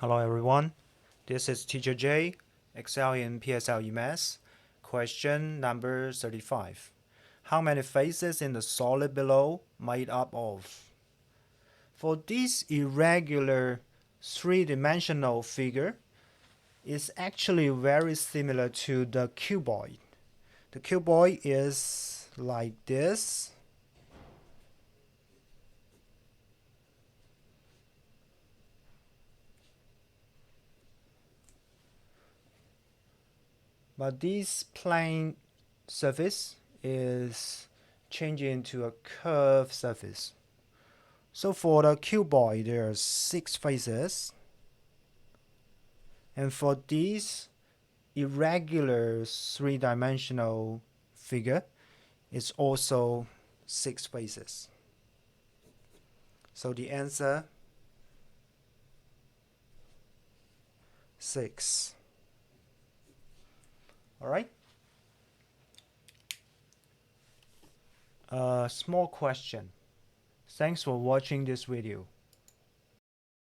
Hello everyone, this is Teacher J, Excel in PSLE Math, question number 35. How many faces in the solid below made up of? For this irregular three-dimensional figure, it's actually very similar to the cuboid. The cuboid is like this. But this plane surface is changing to a curved surface. So for the cuboid, there are 6 faces. And for this irregular three-dimensional figure, it's also 6 faces. So the answer 6. Alright. A small question. Thanks for watching this video.